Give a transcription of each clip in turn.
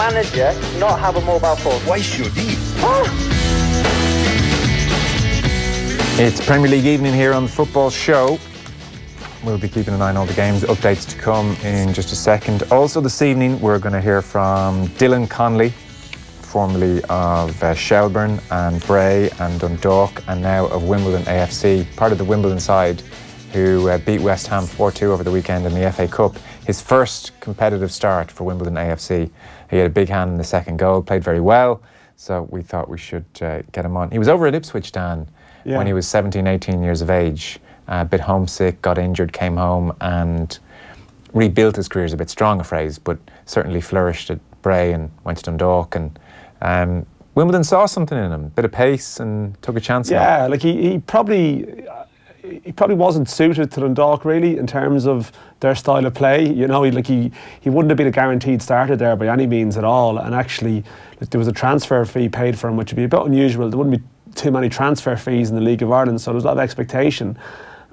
manager not have a mobile phone? Why should he? It's Premier League evening here on the Football Show. We'll be keeping an eye on all the games, updates to come in just a second. Also this evening we're going to hear from Dylan Connolly, formerly of Shelbourne and Bray and Dundalk, and now of Wimbledon AFC, part of the Wimbledon side, who beat West Ham 4-2 over the weekend in the FA Cup. His first competitive start for Wimbledon AFC. He had a big hand in the second goal, played very well, so we thought we should get him on. He was over at Ipswich, Dan, when he was 17, 18 years of age. A bit homesick, got injured, came home and rebuilt his career is a bit strong a phrase, but certainly flourished at Bray and went to Dundalk. And Wimbledon saw something in him, bit of pace, and took a chance on him. Yeah, like he probably wasn't suited to Dundalk really in terms of their style of play. You know, he wouldn't have been a guaranteed starter there by any means at all. And actually, there was a transfer fee paid for him, which would be a bit unusual. There wouldn't be too many transfer fees in the League of Ireland, so there was a lot of expectation.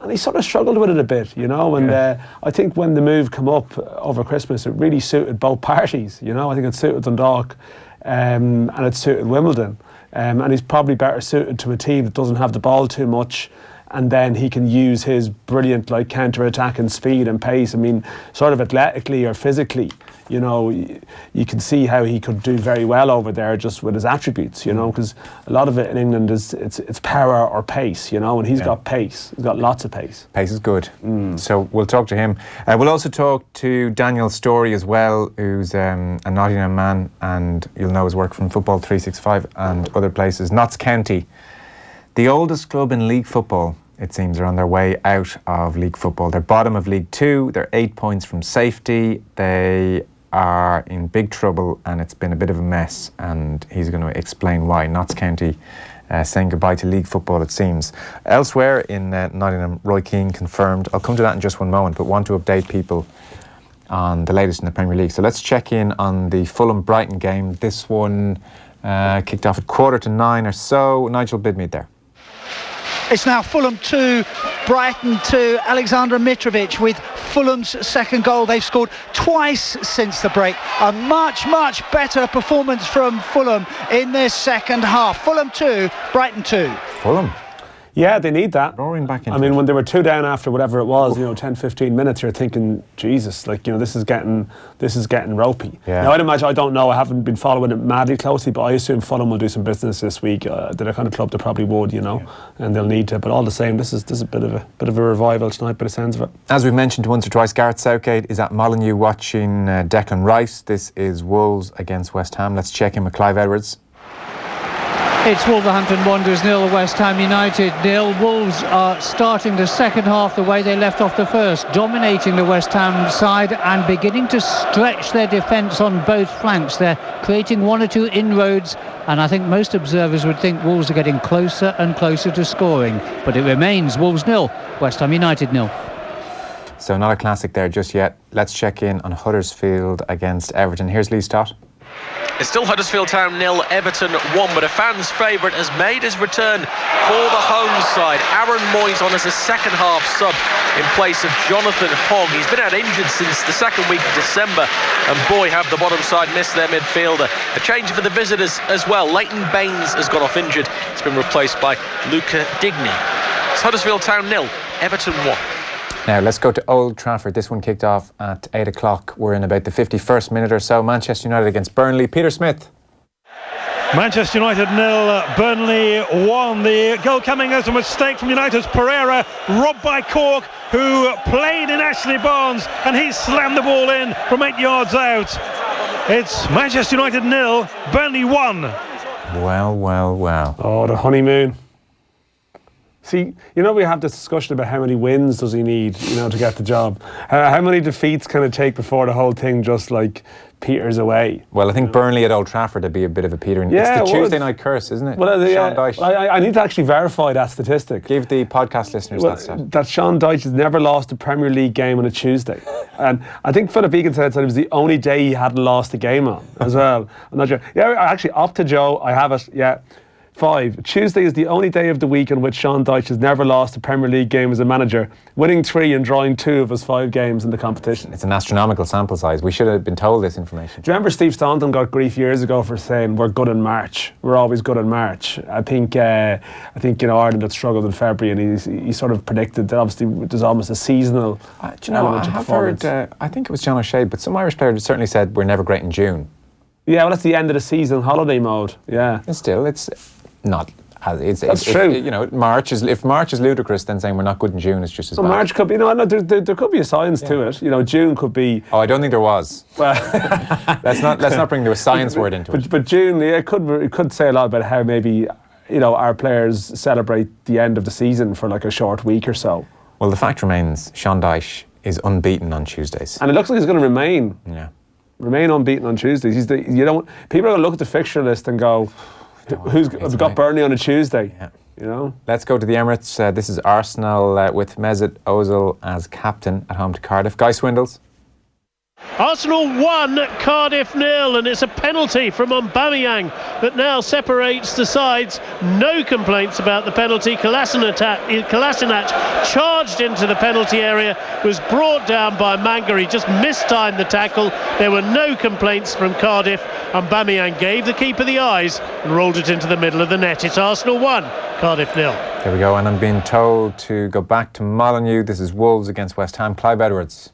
And he sort of struggled with it a bit, you know, and I think when the move came up over Christmas, it really suited both parties, you know. I think it suited Dundalk and it suited Wimbledon. And he's probably better suited to a team that doesn't have the ball too much, and then he can use his brilliant counter-attack and speed and pace. I mean, sort of athletically or physically, you know, you can see how he could do very well over there just with his attributes, you know, because a lot of it in England is it's power or pace, you know, and he's got pace. He's got lots of pace. Pace is good. So we'll talk to him. We'll also talk to Daniel Storey as well, who's a Nottingham man, and you'll know his work from Football 365 and other places. Notts County, the oldest club in league football, it seems, are on their way out of league football. They're bottom of League 2. They're 8 points from safety. They are in big trouble and it's been a bit of a mess, and he's going to explain why. Notts County saying goodbye to league football, it seems. Elsewhere in Nottingham, Roy Keane confirmed. I'll come to that in just one moment, but want to update people on the latest in the Premier League. So let's check in on the Fulham-Brighton game. This one kicked off at 8:45 or so. Nigel Bidmead there. It's now Fulham 2, Brighton 2. Alexander Mitrovic with Fulham's second goal. They've scored twice since the break. A much, much better performance from Fulham in this second half. Fulham 2, Brighton 2. Fulham? Yeah, they need that. Roaring back into I mean, when they were 2 down after whatever it was, 10, 15 minutes, you're thinking, Jesus, this is getting ropey. Yeah. Now, I'd imagine, I don't know, I haven't been following it madly closely, but I assume Fulham will do some business this week. They're the kind of club that probably would, and they'll need to. But all the same, this is a bit of a revival tonight, by the sounds of it. As we've mentioned once or twice, Gareth Southgate is at Molyneux watching Declan Rice. This is Wolves against West Ham. Let's check in with Clive Edwards. It's Wolverhampton Wanderers 0, West Ham United 0. Wolves are starting the second half the way they left off the first, dominating the West Ham side and beginning to stretch their defence on both flanks. They're creating 1 or 2 inroads, and I think most observers would think Wolves are getting closer and closer to scoring. But it remains Wolves 0, West Ham United 0. So not a classic there just yet. Let's check in on Huddersfield against Everton. Here's Lee Stott. It's still Huddersfield Town 0, Everton 1, but a fan's favourite has made his return for the home side. Aaron Moyes on as a second half sub in place of Jonathan Hogg. He's been out injured since the second week of December, and boy, have the bottom side missed their midfielder. A change for the visitors as well. Leighton Baines has gone off injured. It's been replaced by Luca Digny. It's Huddersfield Town 0, Everton 1. Now let's go to Old Trafford. This one kicked off at 8 o'clock. We're in about the 51st minute or so. Manchester United against Burnley. Peter Smith. Manchester United 0, Burnley 1. The goal coming as a mistake from United's Pereira, robbed by Cork, who played in Ashley Barnes, and he slammed the ball in from 8 yards out. It's Manchester United 0, Burnley 1. Well. Oh, the honeymoon. See, we have this discussion about how many wins does he need, to get the job. How many defeats can it take before the whole thing just peters away? Well, I think Burnley at Old Trafford would be a bit of a petering. Yeah, it's the Tuesday night curse, isn't it? Well, Sean Dyche. I need to actually verify that statistic. Give the podcast listeners that stat. That Sean Dyche has never lost a Premier League game on a Tuesday. And I think Philip Egan said it was the only day he hadn't lost a game on as well. I'm not sure. Yeah, actually, up to Joe, I have it. Yeah. 5. Tuesday is the only day of the week in which Sean Dyche has never lost a Premier League game as a manager, winning 3 and drawing 2 of his 5 games in the competition. It's an astronomical sample size. We should have been told this information. Do you remember Steve Staunton got grief years ago for saying we're good in March? We're always good in March. I think Ireland had struggled in February, and he sort of predicted that obviously there's almost a seasonal element to performance. I think it was John O'Shea, but some Irish players certainly said we're never great in June. Yeah, well, that's the end of the season, holiday mode. Yeah, And still, it's not. That's true. If March is ludicrous, then saying we're not good in June is just as bad. March could be there could be a science to it. June could be. Oh, I don't think there was. Well, let's not bring the science word into it. But June, it could say a lot about how maybe our players celebrate the end of the season for like a short week or so. Well, the fact remains, Sean Dyche is unbeaten on Tuesdays, and it looks like he's going to remain. Yeah. Remain unbeaten on Tuesdays. People are going to look at the fixture list and go, we've got Burnley on a Tuesday. Yeah. Let's go to the Emirates. This is Arsenal with Mesut Ozil as captain at home to Cardiff. Guy Swindles. Arsenal 1, Cardiff 0, and it's a penalty from Aubameyang that now separates the sides. No complaints about the penalty. Kolasinac charged into the penalty area, was brought down by Manga. He just mistimed the tackle. There were no complaints from Cardiff. Aubameyang gave the keeper the eyes and rolled it into the middle of the net. It's Arsenal 1, Cardiff 0. There we go, and I'm being told to go back to Molyneux. This is Wolves against West Ham. Clive Edwards.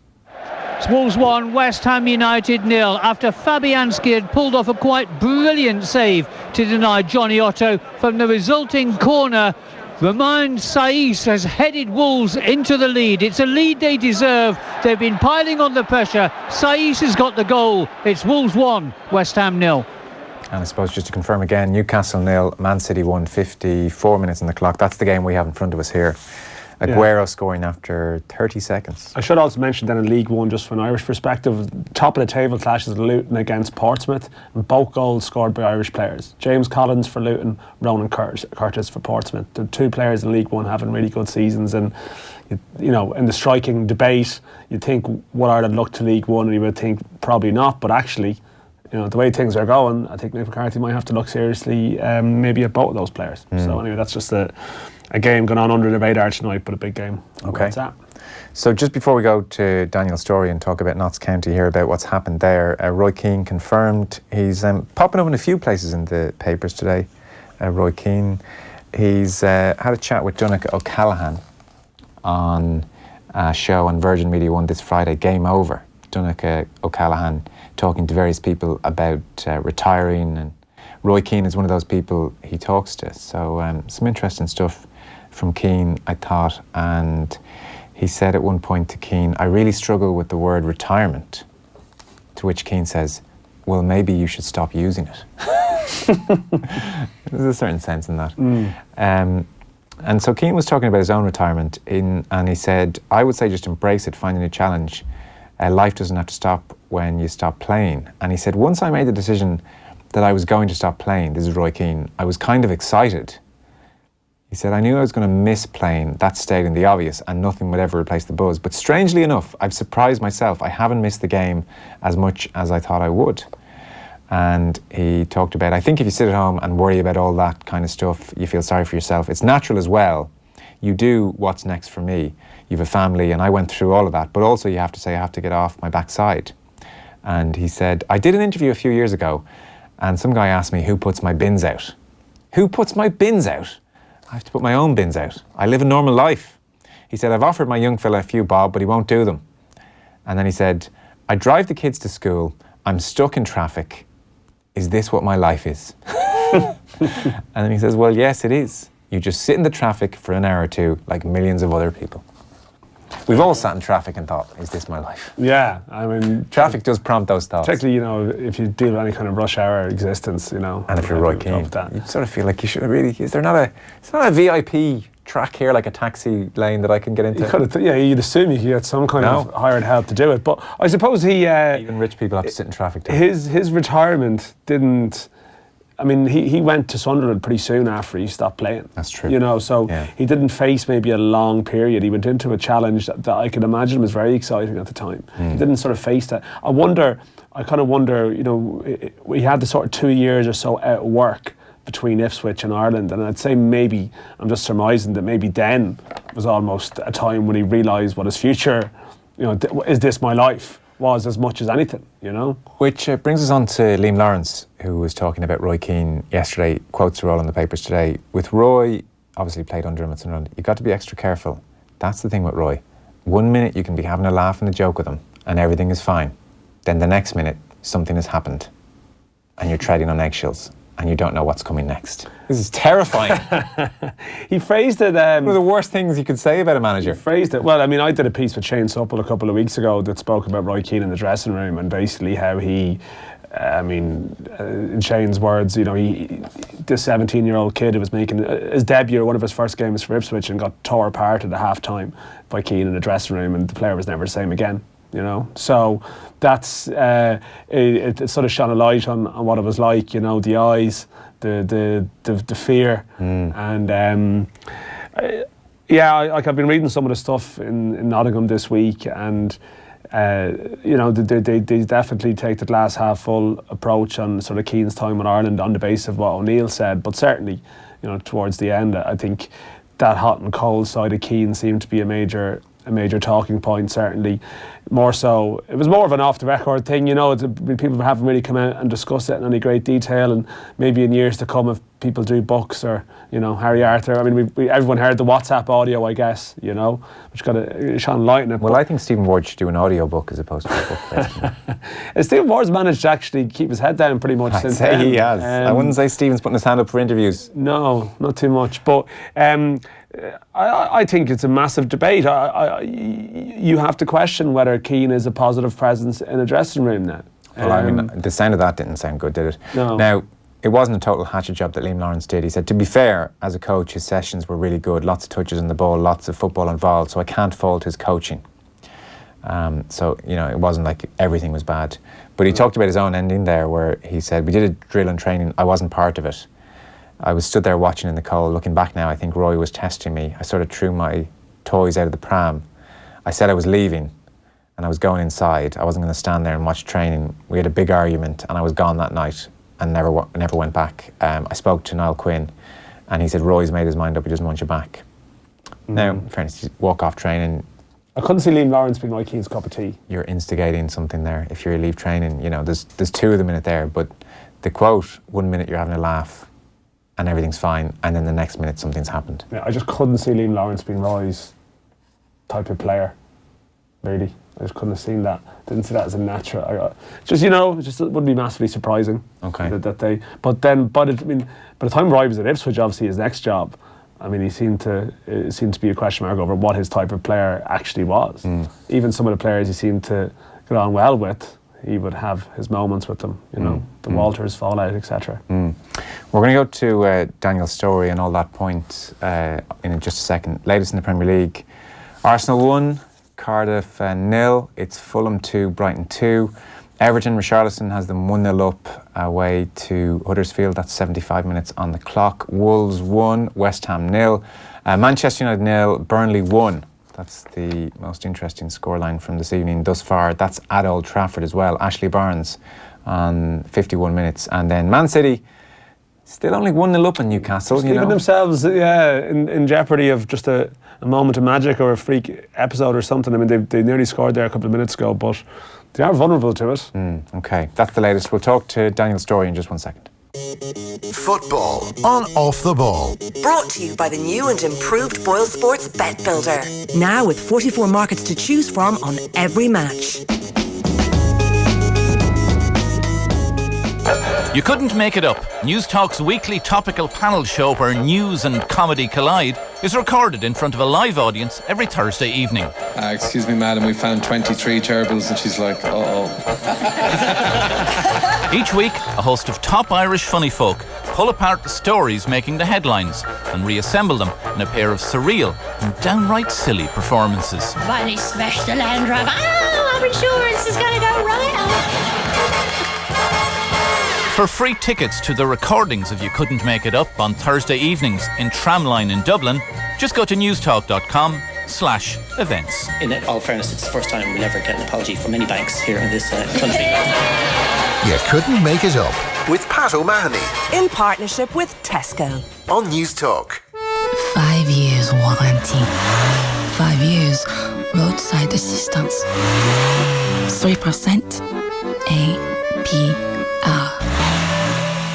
It's Wolves 1, West Ham United 0, after Fabianski had pulled off a quite brilliant save to deny Johnny Otto from the resulting corner. Romain Saiss has headed Wolves into the lead. It's a lead they deserve. They've been piling on the pressure. Saiss has got the goal. It's Wolves 1, West Ham 0. And I suppose just to confirm again, Newcastle 0, Man City 1, 54 minutes on the clock. That's the game we have in front of us here. Aguero scoring after 30 seconds. I should also mention then in League One, just from an Irish perspective, top of the table clashes Luton against Portsmouth, and both goals scored by Irish players. James Collins for Luton, Ronan Curtis for Portsmouth. The 2 players in League One having really good seasons, and in the striking debate, you'd think would Ireland look to League One, and you would think probably not, but actually, the way things are going, I think Nick McCarthy might have to look seriously maybe at both of those players. So anyway, that's just a game going on under the radar tonight, but a big game. Okay. So just before we go to Daniel Storey and talk about Notts County here, about what's happened there, Roy Keane confirmed. He's popping up in a few places in the papers today. Roy Keane. He's had a chat with Donncha O'Callaghan on a show on Virgin Media 1 this Friday, Game Over. Donncha O'Callaghan talking to various people about retiring, and Roy Keane is one of those people he talks to. So some interesting stuff from Keane, I thought, and he said at one point to Keane, I really struggle with the word retirement, to which Keane says, well, maybe you should stop using it. There's a certain sense in that. And so Keane was talking about his own retirement, and he said, I would say just embrace it, find a new challenge. Life doesn't have to stop when you stop playing. And he said, once I made the decision that I was going to stop playing, this is Roy Keane, I was kind of excited. He said, I knew I was going to miss playing, that stating the obvious, and nothing would ever replace the buzz. But strangely enough, I've surprised myself. I haven't missed the game as much as I thought I would. And he talked about, I think if you sit at home and worry about all that kind of stuff, you feel sorry for yourself. It's natural as well. You do what's next for me. You have a family, and I went through all of that. But also you have to say, I have to get off my backside. And he said, I did an interview a few years ago, and some guy asked me, who puts my bins out? Who puts my bins out? I have to put my own bins out. I live a normal life. He said, I've offered my young fella a few bob, but he won't do them. And then he said, I drive the kids to school. I'm stuck in traffic. Is this what my life is? And then he says, well, yes, it is. You just sit in the traffic for an hour or two like millions of other people. We've all sat in traffic and thought, is this my life? Yeah, I mean... Traffic does prompt those thoughts. Particularly, if you deal with any kind of rush hour existence, And if you're Roy Keane, you sort of feel like you should really... It's not a VIP track here, like a taxi lane that I can get into? You'd assume you could get some kind of hired help to do it. But I suppose even rich people have to sit in traffic too. His retirement didn't... I mean, he went to Sunderland pretty soon after he stopped playing. That's true. He didn't face maybe a long period. He went into a challenge that I can imagine was very exciting at the time. He didn't sort of face that. I kind of wonder, he had the sort of 2 years or so out of work between Ipswich and Ireland, and I'd say maybe, I'm just surmising that maybe then was almost a time when he realised what his future, is this my life, was as much as anything, Which brings us on to Liam Lawrence, who was talking about Roy Keane yesterday. Quotes are all in the papers today. With Roy, obviously played under him at Sunderland, you've got to be extra careful. That's the thing with Roy. 1 minute you can be having a laugh and a joke with him and everything is fine. Then the next minute something has happened and you're treading on eggshells and you don't know what's coming next. This is terrifying. He phrased it... one of the worst things you could say about a manager. He phrased it... Well, I mean, I did a piece with Shane Supple a couple of weeks ago that spoke about Roy Keane in the dressing room and basically how he... in Shane's words, this 17-year-old kid who was making his debut, one of his first games for Ipswich, and got tore apart at the half-time by Keane in the dressing room, and the player was never the same again. So that's it sort of shone a light on what it was like, the eyes, the fear, and I've been reading some of the stuff in Nottingham this week, and they definitely take the glass half full approach on sort of Keane's time in Ireland on the basis of what O'Neill said, but certainly towards the end I think that hot and cold side of Keane seemed to be a major talking point, certainly. More so, it was more of an off-the-record thing, people haven't really come out and discussed it in any great detail, and maybe in years to come if people do books or, Harry Arthur. I mean, everyone heard the WhatsApp audio, I guess, which got a shine light in it. Well, I think Stephen Ward should do an audio book as opposed to a book, personally. Stephen Ward's managed to actually keep his head down pretty much since then. I'd say he has. I wouldn't say Stephen's putting his hand up for interviews. No, not too much. But I think it's a massive debate. You have to question whether Keane is a positive presence in a dressing room now. Well, I mean, the sound of that didn't sound good, did it? No. Now, it wasn't a total hatchet job that Liam Lawrence did. He said, to be fair, as a coach, his sessions were really good. Lots of touches on the ball, lots of football involved, so I can't fault his coaching. So, it wasn't like everything was bad. But he talked about his own ending there, where he said, we did a drill and training, I wasn't part of it. I was stood there watching in the cold. Looking back now, I think Roy was testing me. I sort of threw my toys out of the pram. I said I was leaving and I was going inside. I wasn't going to stand there and watch training. We had a big argument and I was gone that night and never went back. I spoke to Niall Quinn and he said, Roy's made his mind up, he doesn't want you back. Now, in fairness, you walk off training. I couldn't see Liam Lawrence being Roy Keane's cup of tea. You're instigating something there. If you leave training, there's two of them in it there, but the quote, 1 minute you're having a laugh and everything's fine, and then the next minute something's happened. Yeah, I just couldn't see Liam Lawrence being Roy's type of player, really. I just couldn't have seen that. Didn't see that as a natural. Just it wouldn't be massively surprising. Okay. That they. But then, by the time Roy was at Ipswich, obviously his next job, I mean, it seemed to be a question mark over what his type of player actually was. Even some of the players he seemed to get on well with, he would have his moments with them, the Walters fallout, etc. We're going to go to Daniel Storey and all that point in just a second. Latest in the Premier League, Arsenal 1, Cardiff 0. It's Fulham 2, Brighton 2. Everton, Richarlison has them 1-0 up away to Huddersfield. That's 75 minutes on the clock. Wolves 1, West Ham 0. Manchester United 0, Burnley 1. That's the most interesting scoreline from this evening thus far. That's at Old Trafford as well. Ashley Barnes on 51 minutes. And then Man City, still only 1-0 up in Newcastle. Leaving themselves in jeopardy of just a moment of magic or a freak episode or something. I mean, they nearly scored there a couple of minutes ago, but they are vulnerable to it. Okay, that's the latest. We'll talk to Daniel Storey in just 1 second. Football on Off the Ball. Brought to you by the new and improved Boyle Sports Bet Builder. Now with 44 markets to choose from on every match. You couldn't make it up. News Talk's weekly topical panel show where news and comedy collide is recorded in front of a live audience every Thursday evening. Excuse me, madam, we found 23 gerbils, and she's like, uh-oh. Each week, a host of top Irish funny folk pull apart the stories making the headlines and reassemble them in a pair of surreal and downright silly performances. Well, he smashed the Land Rover. Oh, our insurance is going to go right up. For free tickets to the recordings of You Couldn't Make It Up on Thursday evenings in Tramline in Dublin, just go to newstalk.com/events. In all fairness, it's the first time we'll ever get an apology from any banks here in this country. You Couldn't Make It Up with Pat O'Mahony. In partnership with Tesco. On News Talk. 5 years warranty. 5 years roadside assistance. 3% APR.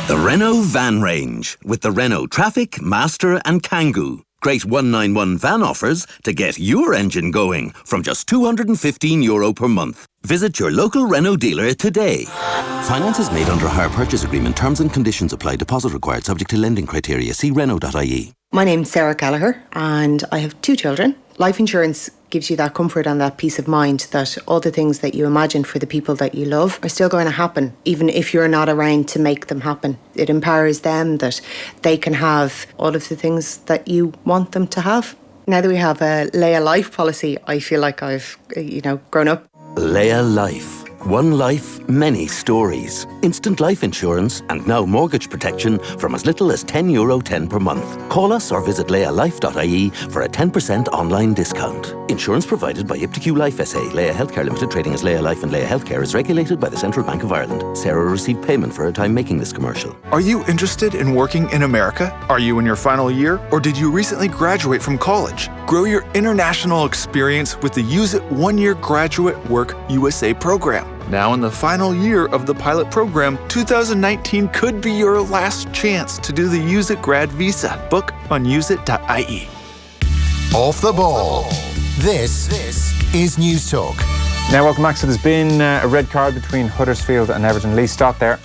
The Renault van range with the Renault Traffic, Master and Kangoo. Great 191 van offers to get your engine going from just €215 per month. Visit your local Renault dealer today. Finance is made under a hire purchase agreement. Terms and conditions apply. Deposit required subject to lending criteria. See Renault.ie. My name's Sarah Gallagher and I have 2 children. Life insurance gives you that comfort and that peace of mind that all the things that you imagine for the people that you love are still going to happen, even if you're not around to make them happen. It empowers them that they can have all of the things that you want them to have. Now that we have a Leia Life policy, I feel like I've, grown up. Leia Life. One life, many stories. Instant life insurance and now mortgage protection from as little as €10.10 per month. Call us or visit leialife.ie for a 10% online discount. Insurance provided by iptiQ Life SA. Leia Healthcare Limited, trading as Leia Life and Leia Healthcare, is regulated by the Central Bank of Ireland. Sarah received payment for her time making this commercial. Are you interested in working in America? Are you in your final year? Or did you recently graduate from college? Grow your international experience with the Use It 1-Year Graduate Work USA program. Now in the final year of the pilot program, 2019 could be your last chance to do the Use It Grad Visa. Book on useit.ie. Off the ball. This is News Talk. Now, welcome back. So there's been a red card between Huddersfield and Everton. Lee, stop there.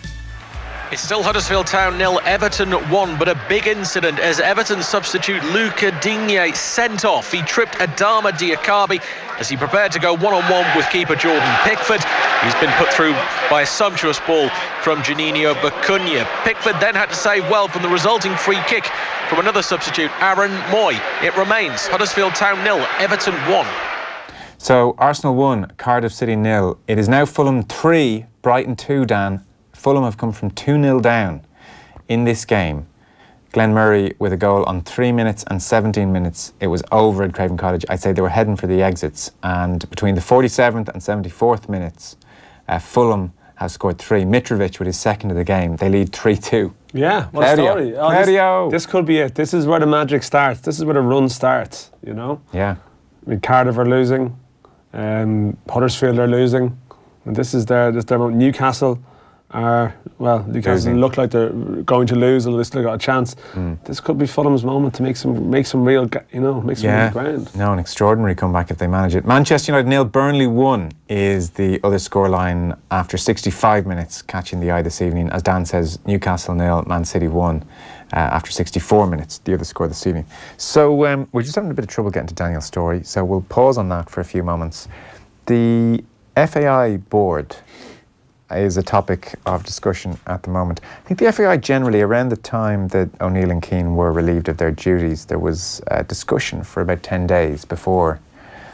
It's still Huddersfield Town 0, Everton 1, but a big incident as Everton substitute Luca Digne sent off. He tripped Adama Diakabi as he prepared to go one-on-one with keeper Jordan Pickford. He's been put through by a sumptuous ball from Juninho Bacuna. Pickford then had to save well from the resulting free kick from another substitute, Aaron Moy. It remains Huddersfield Town 0, Everton 1. So Arsenal 1, Cardiff City 0. It is now Fulham 3, Brighton 2, Dan. Fulham have come from 2-0 down in this game. Glenn Murray with a goal on 3 minutes and 17 minutes. It was over at Craven Cottage. I'd say they were heading for the exits. And between the 47th and 74th minutes, Fulham have scored 3. Mitrovic with his second of the game. They lead 3-2. Yeah, what Claudio. a story. Claudio. This could be it. This is where the magic starts. This is where the run starts, Yeah. I mean, Cardiff are losing. Huddersfield are losing. And this is their moment. Newcastle Newcastle look like they're going to lose, although they still got a chance. This could be Fulham's moment to make some real ground. No, an extraordinary comeback if they manage it. Manchester United 0, Burnley 1 is the other scoreline after 65 minutes, catching the eye this evening. As Dan says, Newcastle 0, Man City 1 after 64 minutes, the other score this evening. So we're just having a bit of trouble getting to Daniel Storey, so we'll pause on that for a few moments. The FAI board is a topic of discussion at the moment. I think the FAI generally, around the time that O'Neill and Keane were relieved of their duties, there was a discussion for about 10 days before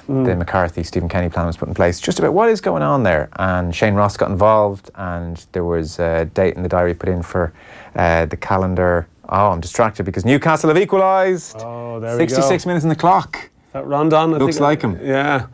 the McCarthy-Stephen Kenny plan was put in place, just about what is going on there. And Shane Ross got involved, and there was a date in the diary put in for the calendar. Oh, I'm distracted because Newcastle have equalised. Oh, there we go. 66 minutes on the clock. Is that Rondon? Looks like him. Yeah.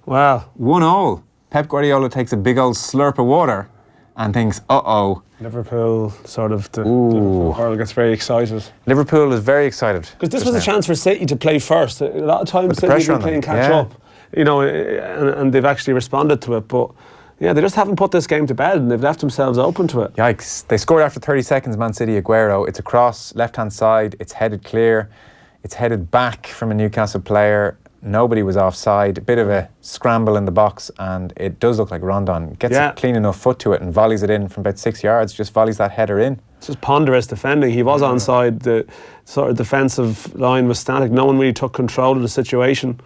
Wow. 1-1. Pep Guardiola takes a big old slurp of water and thinks, uh-oh. Liverpool Liverpool gets very excited. Liverpool is very excited. Because this was a chance for City to play first. A lot of times City have been playing catch up, and they've actually responded to it. But yeah, they just haven't put this game to bed and they've left themselves open to it. Yikes. They scored after 30 seconds, Man City, Aguero. It's across, left-hand side. It's headed clear. It's headed back from a Newcastle player. Nobody was offside. A bit of a scramble in the box, and it does look like Rondon gets a clean enough foot to it and volleys it in from about 6 yards, just volleys that header in. It's just ponderous defending. He was onside. The sort of defensive line was static. No one really took control of the situation.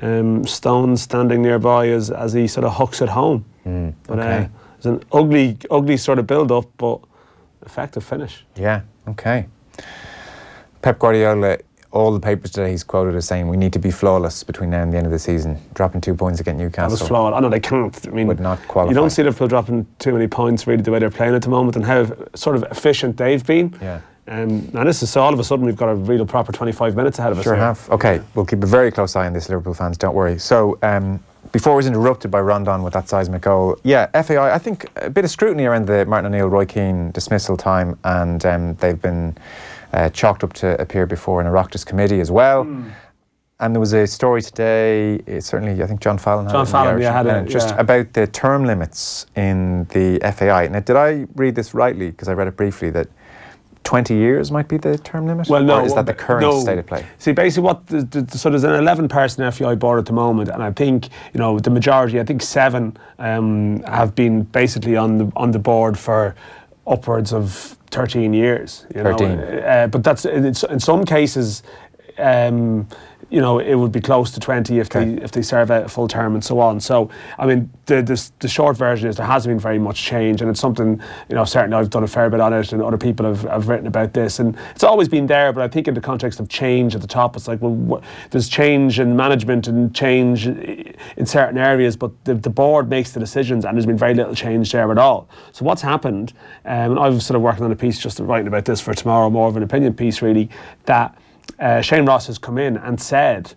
Stones standing nearby as he sort of hooks it home. But it's an ugly sort of build-up, but effective finish. Yeah, okay. Pep Guardiola, all the papers today he's quoted as saying we need to be flawless between now and the end of the season. Dropping 2 points against Newcastle. That was flawed. I know they can't. I mean, would not qualify. You don't see Liverpool dropping too many points really the way they're playing at the moment and how sort of efficient they've been. Yeah. And this is so all of a sudden we've got a real proper 25 minutes ahead of us. Sure have. Okay, we'll keep a very close eye on this, Liverpool fans, don't worry. So before I was interrupted by Rondon with that seismic goal, yeah, FAI, I think a bit of scrutiny around the Martin O'Neill, Roy Keane dismissal time, and they've been chalked up to appear before an Oireachtas committee as well. And there was a story today, certainly I think John Fallon had it, just about the term limits in the FAI. Now, did I read this rightly, because I read it briefly, that 20 years might be the term limit? Well, no. Or is that the current state of play? See, basically so there's an 11-person FAI board at the moment, and I think, the majority, I think 7 have been basically on the board for upwards of 13 years. 13. But that's, in some cases, it would be close to 20 if they serve out a full term and so on. So, I mean, the short version is there hasn't been very much change, and it's something, certainly I've done a fair bit on it, and other people have written about this, and it's always been there, but I think in the context of change at the top, it's like, well, there's change in management and change in certain areas, but the board makes the decisions, and there's been very little change there at all. So what's happened, and I was sort of working on a piece just writing about this for tomorrow, more of an opinion piece really, that Shane Ross has come in and said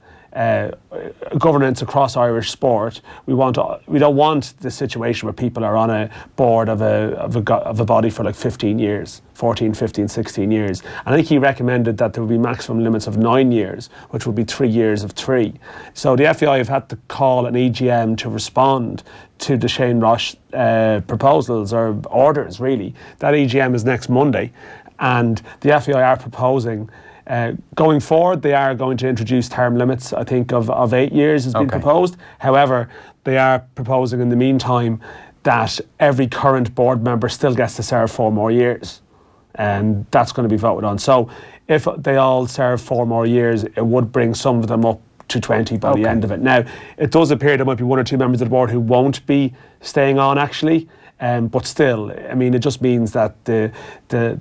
governance across Irish sport, we don't want the situation where people are on a board of a body for like 15 years, 14, 15, 16 years. And I think he recommended that there would be maximum limits of 9 years, which would be 3 years of 3. So the FAI have had to call an EGM to respond to the Shane Ross proposals or orders, really. That EGM is next Monday, and the FAI are proposing going forward, they are going to introduce term limits, I think, of 8 years has been proposed. However, they are proposing in the meantime that every current board member still gets to serve 4 more years. And that's going to be voted on. So if they all serve 4 more years, it would bring some of them up to 20 by the end of it. Now, it does appear there might be 1 or 2 members of the board who won't be staying on, actually. But still, I mean, it just means that the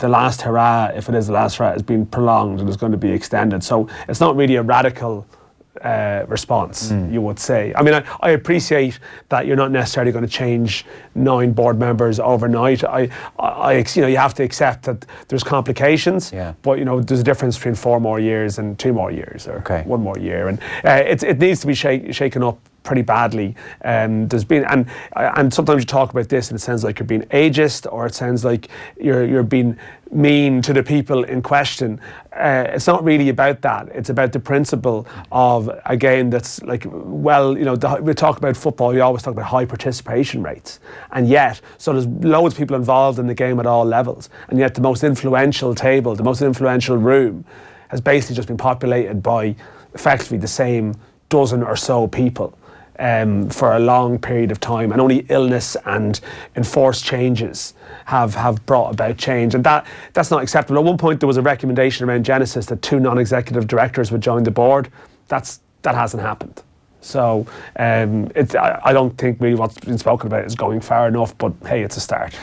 last hurrah, if it is the last hurrah, has been prolonged and is going to be extended. So it's not really a radical response, you would say. I mean, I appreciate that you're not necessarily going to change 9 board members overnight. You have to accept that there's complications, but there's a difference between 4 more years and 2 more years, or 1 more year, and it needs to be shaken up pretty badly. There's been, and sometimes you talk about this and it sounds like you're being ageist, or it sounds like you're being mean to the people in question. It's not really about that. It's about the principle of, again, that's like, well, we talk about football, we always talk about high participation rates, and yet, so there's loads of people involved in the game at all levels, and yet the most influential table, the most influential room has basically just been populated by effectively the same dozen or so people for a long period of time, and only illness and enforced changes have brought about change, and that's not acceptable. At one point there was a recommendation around Genesis that 2 non-executive directors would join the board. That hasn't happened. So I don't think really what's been spoken about is going far enough, but hey, it's a start,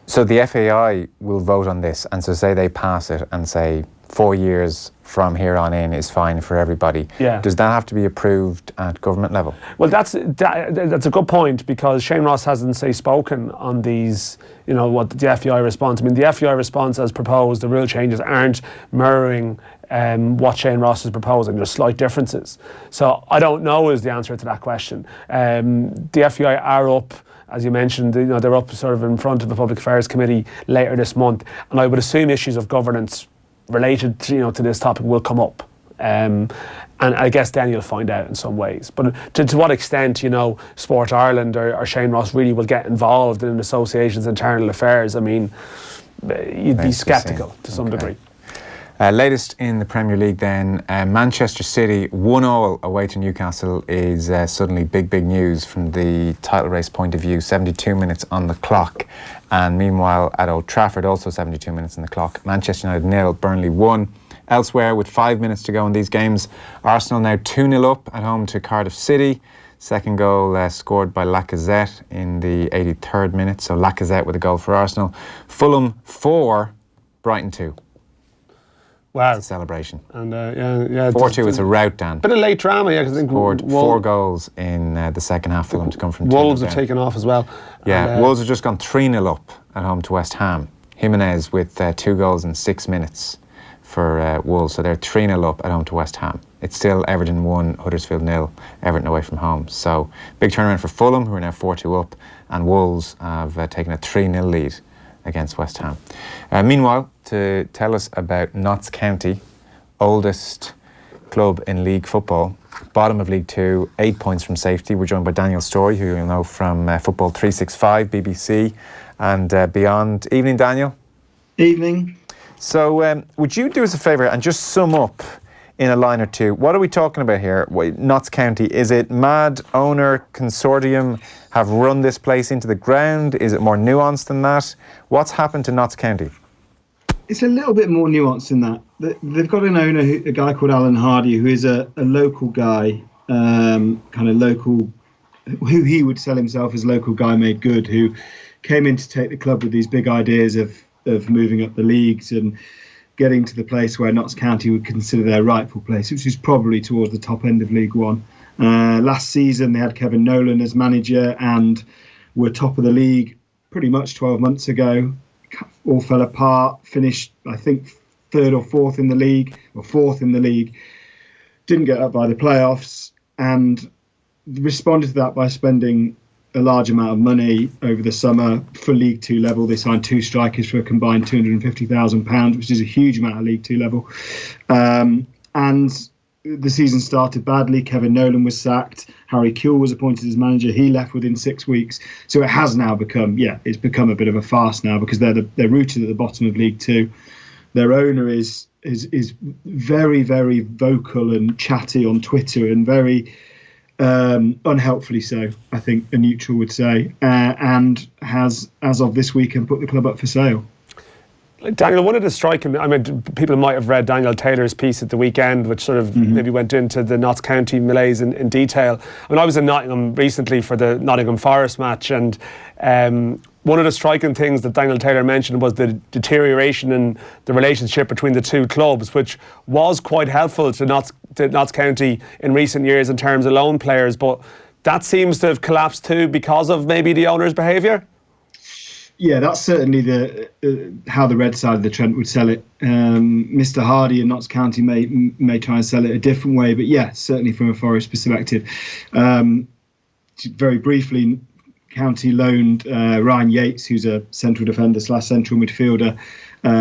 So the FAI will vote on this, and so say they pass it and say 4 years from here on in is fine for everybody. Yeah. Does that have to be approved at government level? Well, that's a good point, because Shane Ross hasn't, spoken on these, what the FAI response. I mean, the FAI response as proposed, the rule changes aren't mirroring what Shane Ross is proposing. There's slight differences. So I don't know is the answer to that question. The FAI are up, as you mentioned, they're up sort of in front of the Public Affairs Committee later this month, and I would assume issues of governance related to this topic will come up, and I guess then you'll find out in some ways. But to what extent Sport Ireland or Shane Ross really will get involved in an association's internal affairs, I mean, you'd be sceptical to some degree. Latest in the Premier League then, Manchester City 1-1 away to Newcastle is suddenly big news from the title race point of view. 72 minutes on the clock, and meanwhile at Old Trafford also 72 minutes on the clock. Manchester United 0, Burnley 1. Elsewhere, with 5 minutes to go in these games, Arsenal now 2-0 up at home to Cardiff City. Second goal scored by Lacazette in the 83rd minute, so Lacazette with a goal for Arsenal. Fulham 4, Brighton 2. Wow. It's a celebration. And 4-2, it's a rout, Dan. Bit of late drama, yeah, because I think scored 4 goals in the second half for them to come from Wolves have taken off as well. Yeah, Wolves have just gone 3-0 up at home to West Ham. Jimenez with 2 goals in 6 minutes for Wolves, so they're 3-0 up at home to West Ham it's still Everton 1, Huddersfield 0, Everton away from home. So big turnaround for Fulham, who are now 4-2 up, and Wolves have taken a 3-0 lead against West Ham. Meanwhile, to tell us about Notts County, oldest club in league football, bottom of League 2, 8 points from safety. We're joined by Daniel Storey, who you'll know from Football 365, BBC and beyond. Evening, Daniel. Evening. So would you do us a favour and just sum up in a line or two, what are we talking about here? Notts County, is it mad owner consortium have run this place into the ground? Is it more nuanced than that? What's happened to Notts County? It's a little bit more nuanced than that. They've got an owner, a guy called Alan Hardy, who is a local guy, kind of local, who he would sell himself as local guy made good, who came in to take the club with these big ideas of moving up the leagues and getting to the place where Notts County would consider their rightful place, which is probably towards the top end of League One. Last season, they had Kevin Nolan as manager and were top of the league pretty much 12 months ago. All fell apart, finished, I think, third or fourth in the league, or fourth in the league. Didn't get up by the playoffs and responded to that by spending a large amount of money over the summer for League Two level. They signed 2 strikers for a combined £250,000, which is a huge amount at League Two level. And the season started badly. Kevin Nolan was sacked. Harry Kewell was appointed as manager. He left within 6 weeks. So it has now become, it's become a bit of a farce now because they're rooted at the bottom of League Two. Their owner is very, very vocal and chatty on Twitter and very unhelpfully so, I think a neutral would say, and has, as of this weekend, put the club up for sale. Daniel, one of the striking, I mean, people might have read Daniel Taylor's piece at the weekend, which sort of maybe went into the Notts County malaise in detail. I mean, I was in Nottingham recently for the Nottingham Forest match, and one of the striking things that Daniel Taylor mentioned was the deterioration in the relationship between the two clubs, which was quite helpful to Notts County in recent years in terms of loan players, but that seems to have collapsed too because of maybe the owner's behaviour. Yeah, that's certainly how the red side of the Trent would sell it. Mr. Hardy in Notts County may try and sell it a different way, but yeah, certainly from a Forest perspective. Very briefly, County loaned Ryan Yates, who's a central defender / central midfielder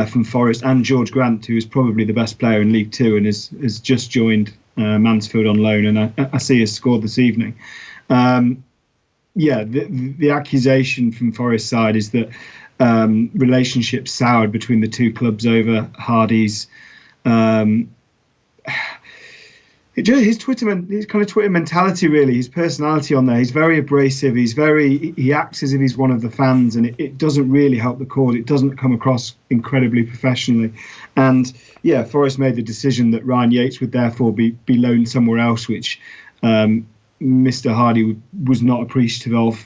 from Forest, and George Grant, who is probably the best player in League Two and has just joined Mansfield on loan, and I see has scored this evening. The accusation from Forest side is that relationships soured between the two clubs over Hardy's his Twitter mentality, really, his personality on there. He's very abrasive. He acts as if he's one of the fans, and it doesn't really help the cause. It doesn't come across incredibly professionally. And yeah, Forest made the decision that Ryan Yates would therefore be loaned somewhere else, which Mr. Hardy was not appreciative of.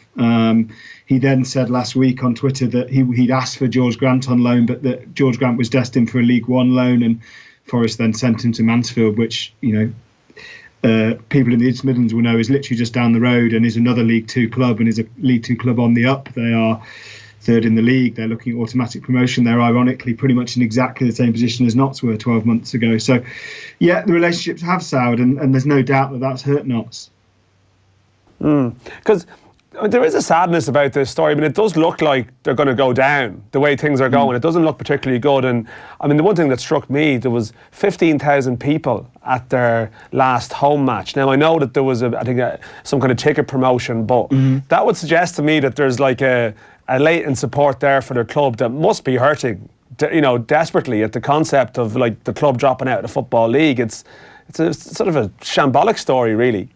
He then said last week on Twitter that he'd asked for George Grant on loan, but that George Grant was destined for a League One loan, and Forest then sent him to Mansfield, which, people in the East Midlands will know is literally just down the road and is another League Two club, and is a League Two club on the up. They are third in the league. They're looking at automatic promotion. They're ironically pretty much in exactly the same position as Notts were 12 months ago. So, yeah, the relationships have soured, and there's no doubt that that's hurt Notts. Because there is a sadness about this story. I mean, it does look like they're going to go down the way things are going. It doesn't look particularly good. And I mean, the one thing that struck me, there was 15,000 people at their last home match. Now, I know that there was, some kind of ticket promotion, but that would suggest to me that there's like a latent support there for their club that must be hurting, desperately at the concept of like the club dropping out of the Football League. It's a sort of a shambolic story, really.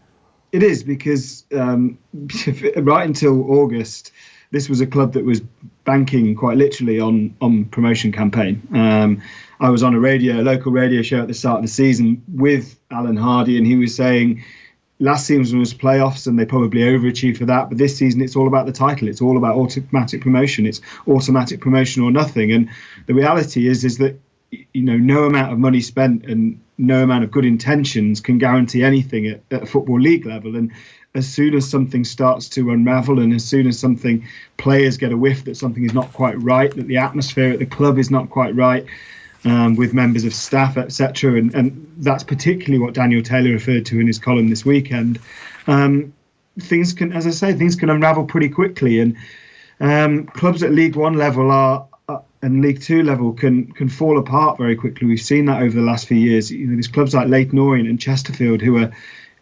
It is, because right until August, this was a club that was banking quite literally on promotion campaign. I was on a local radio show at the start of the season with Alan Hardy, and he was saying last season was playoffs and they probably overachieved for that, but this season it's all about the title. It's all about automatic promotion. It's automatic promotion or nothing. And the reality is that no amount of money spent and no amount of good intentions can guarantee anything at a Football League level. And as soon as something starts to unravel, and as soon as players get a whiff that something is not quite right, that the atmosphere at the club is not quite right, with members of staff, etc. And that's particularly what Daniel Taylor referred to in his column this weekend. Things can, as I say, things can unravel pretty quickly, and clubs at League One level and League Two level can fall apart very quickly. We've seen that over the last few years. There's clubs like Leyton Orient and Chesterfield who are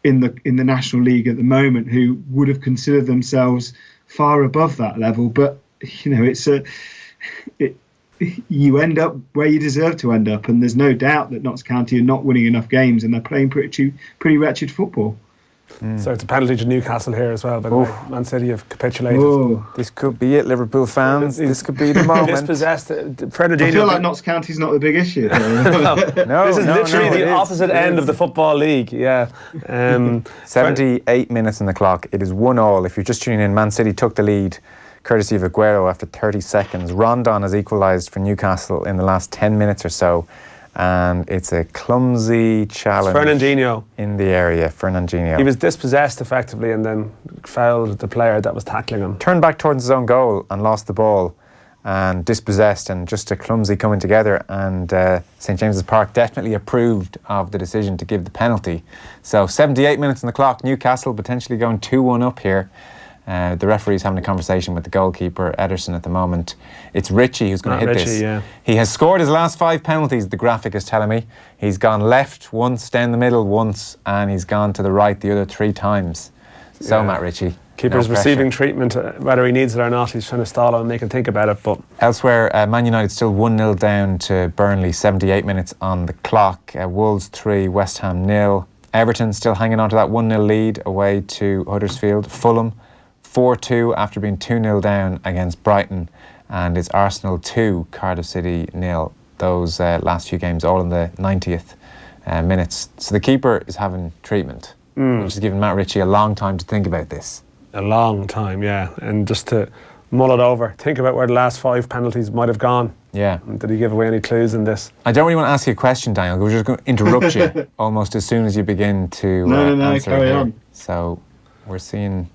in the National League at the moment who would have considered themselves far above that level, but you end up where you deserve to end up, and there's no doubt that Notts County are not winning enough games, and they're playing pretty wretched football. So it's a penalty to Newcastle here as well, by the way. Man City have capitulated. This could be it, Liverpool fans. This could be the moment. Dispossessed. I feel like Notts County's not the big issue. No, this is literally the opposite end of the Football League. Yeah. 78 minutes on the clock. It is 1-1. If you're just tuning in, Man City took the lead courtesy of Aguero after 30 seconds. Rondon has equalised for Newcastle in the last 10 minutes or so. And it's a clumsy challenge. It's Fernandinho in the area. Fernandinho. He was dispossessed effectively and then fouled the player that was tackling him. Turned back towards his own goal and lost the ball, and dispossessed, and just a clumsy coming together. And St James's Park definitely approved of the decision to give the penalty. So 78 minutes on the clock. Newcastle potentially going 2-1 up here. The referee's having a conversation with the goalkeeper, Ederson, at the moment. It's Ritchie who's going to hit this. Yeah. He has scored his last 5 penalties, the graphic is telling me. He's gone left once, down the middle once, and he's gone to the right the other 3 times. So, Matt Ritchie. Keeper's receiving treatment, whether he needs it or not. He's trying to stall him and make him think about it. But elsewhere, Man United still 1-0 down to Burnley, 78 minutes on the clock. Wolves 3, West Ham 0. Everton still hanging on to that 1-0 lead away to Huddersfield. Fulham 4-2 after being 2-0 down against Brighton, and it's Arsenal 2, Cardiff City 0. Those last few games all in the 90th minutes. So the keeper is having treatment, which is giving Matt Ritchie a long time to think about this. A long time, yeah, and just to mull it over. Think about where the last 5 penalties might have gone. Yeah. Did he give away any clues in this? I don't really want to ask you a question, Daniel. We're just going to interrupt you almost as soon as you begin to answer. Carry on. So we're seeing...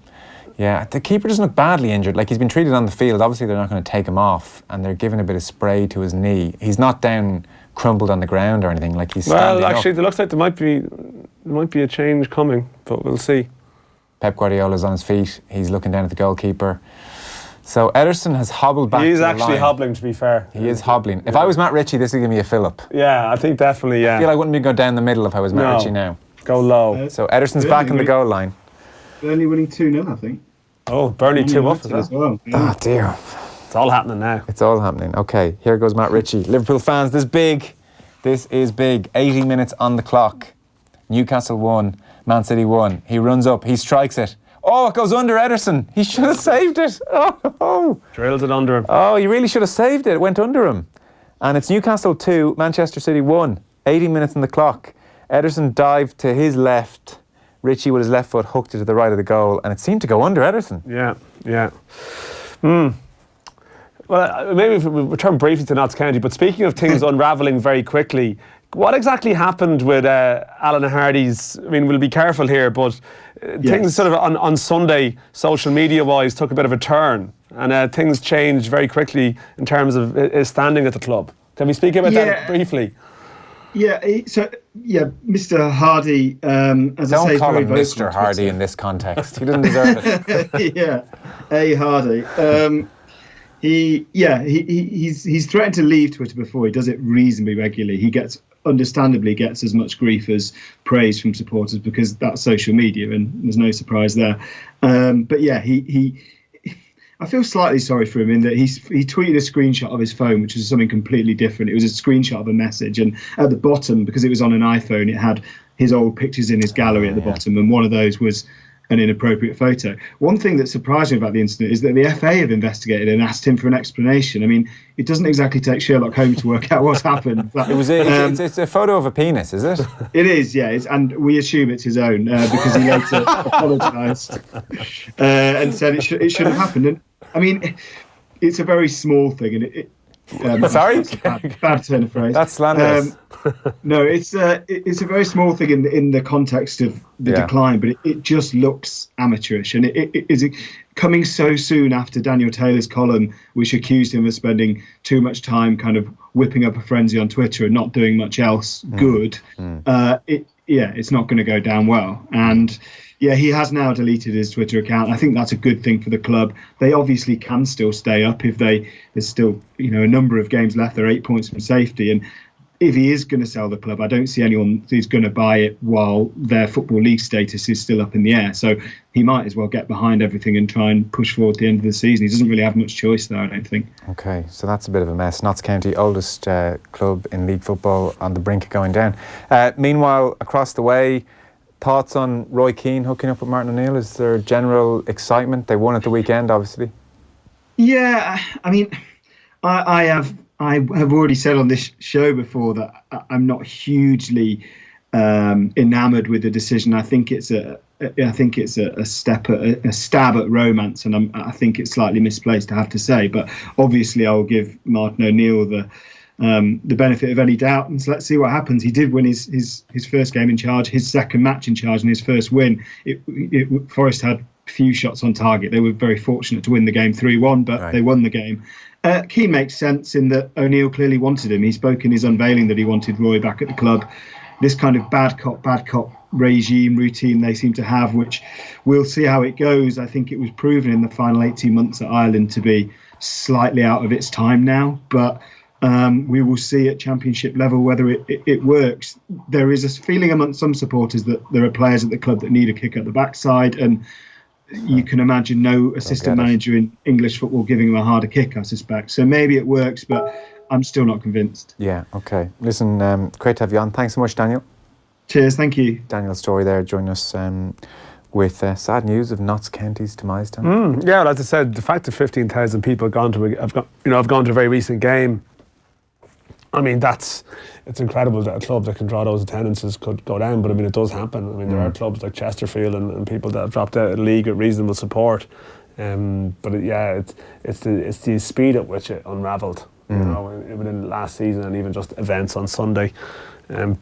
Yeah, the keeper doesn't look badly injured. Like, he's been treated on the field. Obviously, they're not going to take him off, and they're giving a bit of spray to his knee. He's not down, crumpled on the ground or anything. Like, he's standing actually, up. It looks like there might be a change coming, but we'll see. Pep Guardiola's on his feet. He's looking down at the goalkeeper. So Ederson has hobbled back. He is to the actually line. Hobbling, to be fair. He is hobbling. If I was Matt Ritchie, this would give me a fill-up. Yeah, I think definitely. Yeah. I feel I wouldn't be going down the middle if I was Matt Ritchie now. Go low. So Ederson's back on the goal line. Burnley winning 2-0, I think. Oh, Burnley 2 up as well. Oh dear. It's all happening now. It's all happening. Okay, here goes Matt Ritchie. Liverpool fans, this is big. 80 minutes on the clock. Newcastle 1, Man City 1. He runs up, he strikes it. Oh, it goes under Ederson. He should have saved it. Oh. Drills it under him. Oh, he really should have saved it. It went under him. And it's Newcastle 2, Manchester City 1. 80 minutes on the clock. Ederson dived to his left. Ritchie with his left foot hooked it to the right of the goal, and it seemed to go under Ederson. Yeah. Well, maybe if we return briefly to Notts County, but speaking of things unravelling very quickly, what exactly happened with Alan Hardy's? I mean, we'll be careful here, but things sort of on Sunday, social media-wise, took a bit of a turn, and things changed very quickly in terms of his standing at the club. Can we speak about that briefly? Yeah, Mr. Hardy, as Don't I say, call very him Mr. Hardy in this context. He doesn't deserve it. A. Hardy. He's threatened to leave Twitter before. He does it reasonably regularly. He understandably gets as much grief as praise from supporters because that's social media, and there's no surprise there. But yeah, I feel slightly sorry for him in that he tweeted a screenshot of his phone, which was something completely different. It was a screenshot of a message, and at the bottom, because it was on an iPhone, it had his old pictures in his gallery at the bottom, and one of those was an inappropriate photo. One thing that surprised me about the incident is that the FA have investigated and asked him for an explanation. I mean, it doesn't exactly take Sherlock Holmes to work out what's happened. It's a photo of a penis, is it? It is, yeah. And we assume it's his own because he later apologised and said it should have happened. And I mean, it's a very small thing, and sorry, bad turn of phrase. That's slanderous. No, it's a very small thing in the context of the decline, but it just looks amateurish, and it is coming so soon after Daniel Taylor's column, which accused him of spending too much time kind of whipping up a frenzy on Twitter and not doing much else good, it's not going to go down well. And yeah, he has now deleted his Twitter account. I think that's a good thing for the club. They obviously can still stay up if there's still, a number of games left. They're 8 points from safety. And if he is going to sell the club, I don't see anyone who's going to buy it while their Football League status is still up in the air. So he might as well get behind everything and try and push forward to the end of the season. He doesn't really have much choice there, I don't think. OK, so that's a bit of a mess. Notts County, oldest club in league football, on the brink of going down. Meanwhile, across the way, thoughts on Roy Keane hooking up with Martin O'Neill? Is there general excitement? They won at the weekend, obviously. Yeah, I mean, I have already said on this show before that I'm not hugely enamoured with the decision. I think it's a stab at romance, and I think it's slightly misplaced, I have to say. But obviously, I will give Martin O'Neill the benefit of any doubt, and so let's see what happens. He did win his first game in charge, his second match in charge, and his first win. Forest had few shots on target. They were very fortunate to win the game 3-1, but they won the game. Keane makes sense in that O'Neill clearly wanted him. He spoke in his unveiling that he wanted Roy back at the club. This kind of bad cop regime routine they seem to have, which we'll see how it goes. I think it was proven in the final 18 months at Ireland to be slightly out of its time now, but we will see at championship level whether it works. There is a feeling amongst some supporters that there are players at the club that need a kick at the backside, and you can imagine no assistant manager in English football giving him a harder kick, I suspect. So maybe it works, but I'm still not convinced. Yeah, OK. Listen, great to have you on. Thanks so much, Daniel. Cheers, thank you. Daniel Storey there joining us with sad news of Notts County's demise. Yeah, well, as I said, the fact that 15,000 people have gone to a very recent game, I mean, it's incredible that a club that can draw those attendances could go down, but I mean, it does happen. I mean, there are clubs like Chesterfield and people that have dropped out of the league with reasonable support. It's the speed at which it unravelled, within last season, and even just events on Sunday.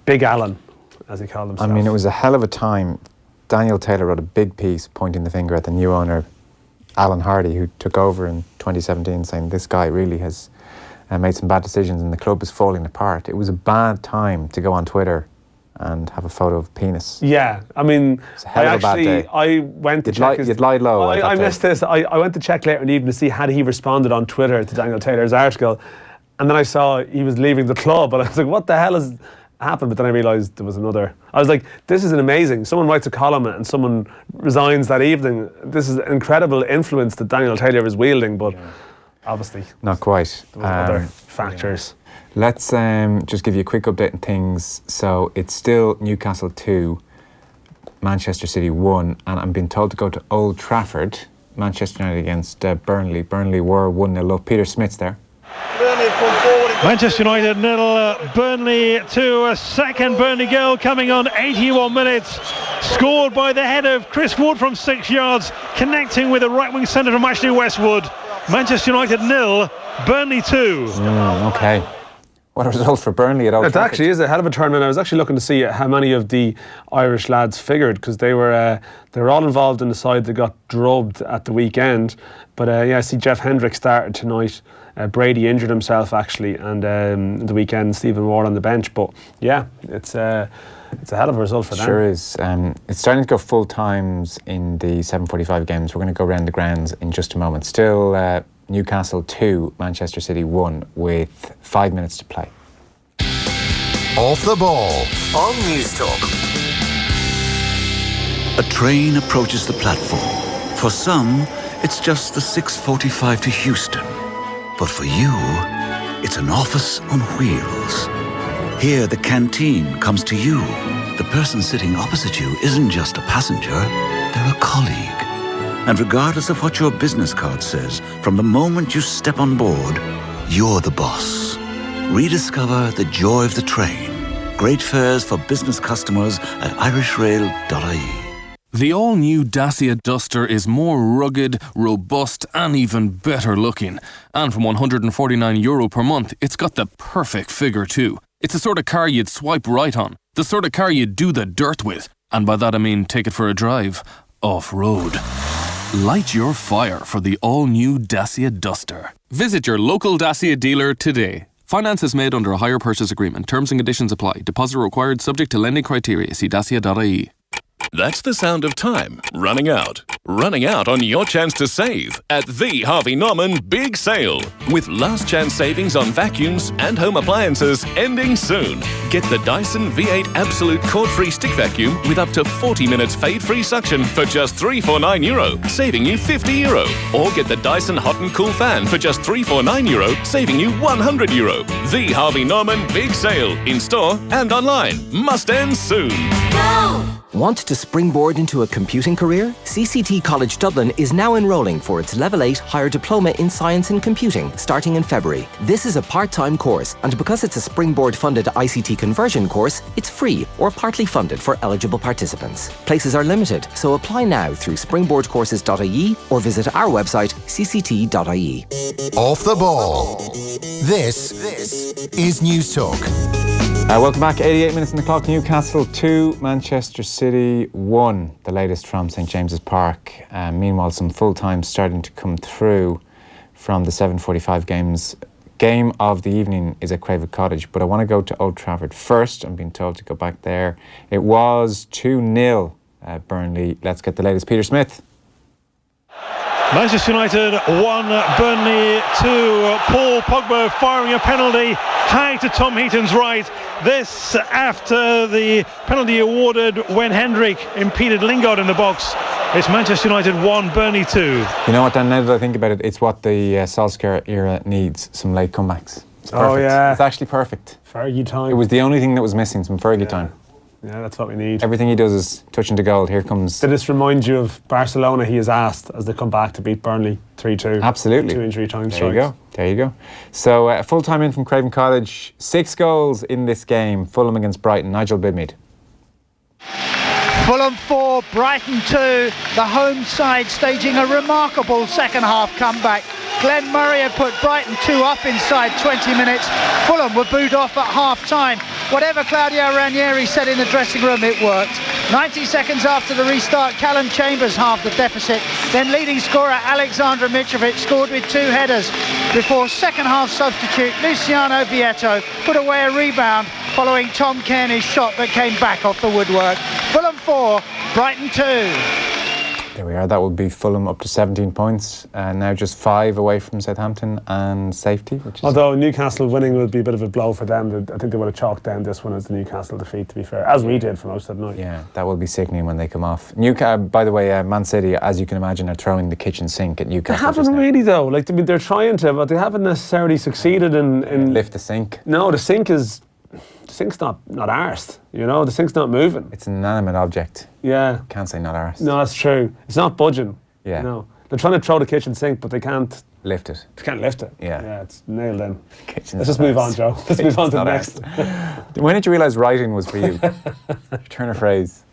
Big Alan, as he called himself. I mean, it was a hell of a time. Daniel Taylor wrote a big piece pointing the finger at the new owner, Alan Hardy, who took over in 2017, saying this guy really has made some bad decisions and the club is falling apart. It was a bad time to go on Twitter and have a photo of penis. Yeah, I mean, it's a hell of a bad day. I went to check you'd lie low. I missed this. I went to check later in the evening to see had he responded on Twitter to Daniel Taylor's article, and then I saw he was leaving the club, and I was like, what the hell has happened? But then I realised there was another. I was like, this is amazing. Someone writes a column and someone resigns that evening. This is incredible influence that Daniel Taylor is wielding, but obviously not quite. There was other factors. Let's just give you a quick update on things. So it's still Newcastle 2, Manchester City 1, and I'm being told to go to Old Trafford. Manchester United against Burnley. Burnley were 1-0 up. Peter Smith's there. Manchester United 0, Burnley 2. A second Burnley goal coming on 81 minutes. Scored by the head of Chris Wood from 6 yards, connecting with a right-wing centre from Ashley Westwood. Manchester United 0, Burnley 2. OK. What a result for Burnley at Old Trafford. It actually is a hell of a tournament. I was actually looking to see how many of the Irish lads figured, because they were all involved in the side that got drubbed at the weekend. But I see Jeff Hendrick started tonight. Brady injured himself actually, and the weekend Stephen Ward on the bench. But yeah, it's a hell of a result for them. Sure is. It's starting to go full times in the 7:45 games. We're going to go around the grounds in just a moment. Still Newcastle 2, Manchester City 1 with 5 minutes to play. Off the ball on News Talk. A train approaches the platform. For some, it's just the 6:45 to Houston. But for you, it's an office on wheels. Here, the canteen comes to you. The person sitting opposite you isn't just a passenger, they're a colleague. And regardless of what your business card says, from the moment you step on board, you're the boss. Rediscover the joy of the train. Great fares for business customers at irishrail.ie. The all-new Dacia Duster is more rugged, robust and even better looking. And from €149 per month, it's got the perfect figure too. It's the sort of car you'd swipe right on. The sort of car you'd do the dirt with. And by that I mean take it for a drive, off-road. Light your fire for the all-new Dacia Duster. Visit your local Dacia dealer today. Finance is made under a hire purchase agreement. Terms and conditions apply. Deposit required subject to lending criteria. See dacia.ie. That's the sound of time running out. Running out on your chance to save at the Harvey Norman Big Sale. With last chance savings on vacuums and home appliances ending soon. Get the Dyson V8 Absolute cord-free stick vacuum with up to 40 minutes fade-free suction for just €349, saving you €50. Or get the Dyson Hot and Cool fan for just €349, saving you €100. The Harvey Norman Big Sale. In store and online. Must end soon. Go! Want to springboard into a computing career? CCT College Dublin is now enrolling for its Level 8 Higher Diploma in Science and Computing starting in February. This is a part-time course, and because it's a springboard-funded ICT conversion course, it's free or partly funded for eligible participants. Places are limited, so apply now through springboardcourses.ie or visit our website cct.ie. Off the ball. This is News Talk. Welcome back. 88 minutes on the clock. Newcastle 2, Manchester City 1. The latest from St James's Park. Meanwhile, some full-time starting to come through from the 7:45 game of the evening is at Craven Cottage. But I want to go to Old Trafford first. I'm being told to go back there. It was 2-0 Burnley. Let's get the latest. Peter Smith. Manchester United 1, Burnley 2. Paul Pogba firing a penalty high to Tom Heaton's right. This after the penalty awarded when Hendrick impeded Lingard in the box. It's Manchester United 1, Burnley 2. You know what, Dan, now that I think about it, it's what the Solskjaer era needs, some late comebacks. It's perfect. Oh, yeah. It's actually perfect. Fergie time. It was the only thing that was missing, some Fergie time. Yeah, that's what we need. Everything he does is touching to goal. Here comes... Did this remind you of Barcelona he has asked as they come back to beat Burnley 3-2? Absolutely. 2 injury time strikes. There you go. So full time in from Craven Cottage. 6 goals in this game. Fulham against Brighton. Nigel Bidmead. Fulham 4, Brighton 2. The home side staging a remarkable second half comeback. Glenn Murray had put Brighton 2 up inside 20 minutes. Fulham were booed off at half-time. Whatever Claudio Ranieri said in the dressing room, it worked. 90 seconds after the restart, Callum Chambers halved the deficit. Then leading scorer Alexander Mitrovic scored with 2 headers before second half substitute Luciano Vietto put away a rebound following Tom Kearney's shot that came back off the woodwork. Fulham 4, Brighton 2. There we are. That would be Fulham up to 17 points. Now just 5 away from Southampton and safety. Although Newcastle winning would be a bit of a blow for them. I think they would have chalked down this one as the Newcastle defeat, to be fair, as we did for most of the night. Yeah, that will be sickening when they come off. By the way, Man City, as you can imagine, are throwing the kitchen sink at Newcastle. They haven't really, though. Like, I mean, they're trying to, but they haven't necessarily succeeded in lift the sink. No, the sink's not arsed, you know. The sink's not moving. It's an inanimate object. Yeah. Can't say not arsed. No, that's true. It's not budging. Yeah. No. They're trying to throw the kitchen sink, but they can't lift it. They can't lift it. Yeah. Yeah, it's nailed in. Let's just move on, Joe. Let's move on to the next. When did you realise writing was for you? Turn a phrase.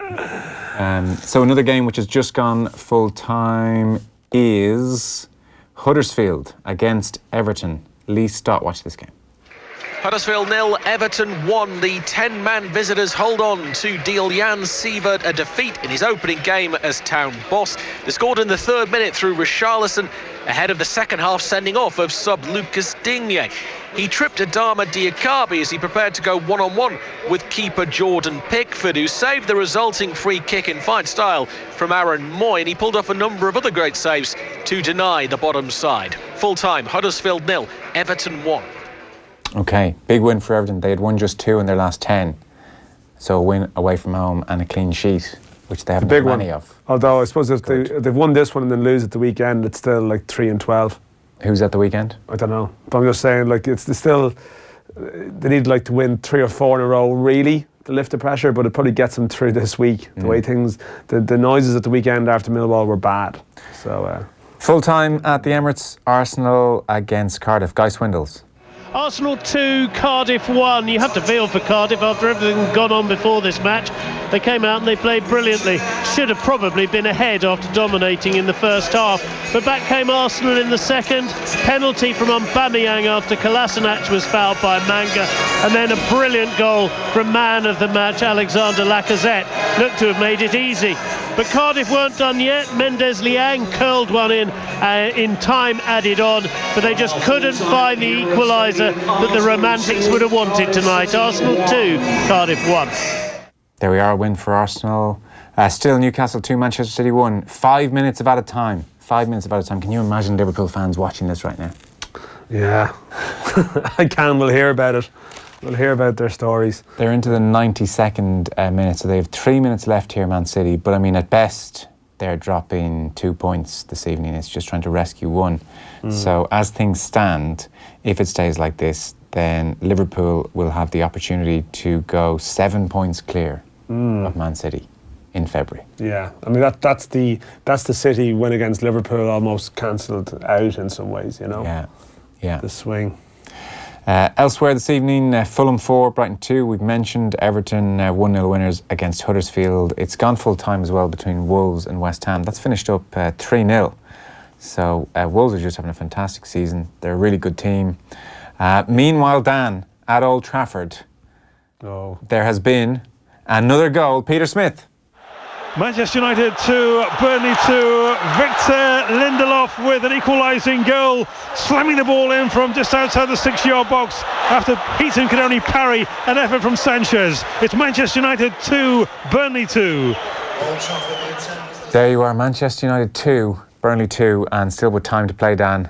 So another game which has just gone full time is Huddersfield against Everton. Lee Stott, watch this game. Huddersfield 0, Everton 1. The 10-man visitors hold on to deal Jan Sievert a defeat in his opening game as town boss. They scored in the 3rd minute through Richarlison ahead of the second half sending off of sub Lucas Digne. He tripped Adama Diakabi as he prepared to go one-on-one with keeper Jordan Pickford, who saved the resulting free kick in fine style from Aaron Moy, and he pulled off a number of other great saves to deny the bottom side. Full-time, Huddersfield 0, Everton 1. Okay, big win for Everton. They had won just 2 in their last 10. So a win away from home and a clean sheet, which they haven't had many of. Although I suppose if they've won this one and then lose at the weekend, it's still like 3-12. Who's at the weekend? I don't know. But I'm just saying, like, it's still, they need like to win 3 or 4 in a row, really, to lift the pressure, but it probably gets them through this week. The way things, the noises at the weekend after Millwall were bad. So full time at the Emirates, Arsenal against Cardiff. Guy Swindles. Arsenal 2, Cardiff 1. You have to feel for Cardiff after everything gone on before this match. They came out and they played brilliantly. Should have probably been ahead after dominating in the first half. But back came Arsenal in the second. Penalty from Aubameyang after Kolasinac was fouled by Manga. And then a brilliant goal from man of the match, Alexander Lacazette. Looked to have made it easy. But Cardiff weren't done yet. Mendes Liang curled one in time added on, but they just couldn't find the equaliser that the Romantics would have wanted tonight. Arsenal 2, Cardiff 1. There we are, a win for Arsenal. Still Newcastle 2, Manchester City 1. 5 minutes of added time. 5 minutes of added time. Can you imagine Liverpool fans watching this right now? Yeah. I can. We'll hear about it. We'll hear about their stories. They're into the 92nd minute, so they have 3 minutes left here, Man City. But I mean, at best, they're dropping 2 points this evening. It's just trying to rescue one. So as things stand, if it stays like this, then Liverpool will have the opportunity to go 7 points clear of Man City in February. Yeah, I mean that's the City win against Liverpool almost cancelled out in some ways, you know. Yeah. The swing. Elsewhere this evening, Fulham 4, Brighton 2. We've mentioned Everton 1-0 winners against Huddersfield. It's gone full time as well between Wolves and West Ham. That's finished up 3-0. So Wolves are just having a fantastic season. They're a really good team. Meanwhile, Dan, at Old Trafford, there has been another goal. Peter Smith. Manchester United 2, Burnley 2. Victor Lindelof with an equalising goal, slamming the ball in from just outside the 6-yard box after Heaton could only parry an effort from Sanchez. It's Manchester United 2, Burnley 2. There you are, Manchester United 2, Burnley 2, and still with time to play, Dan.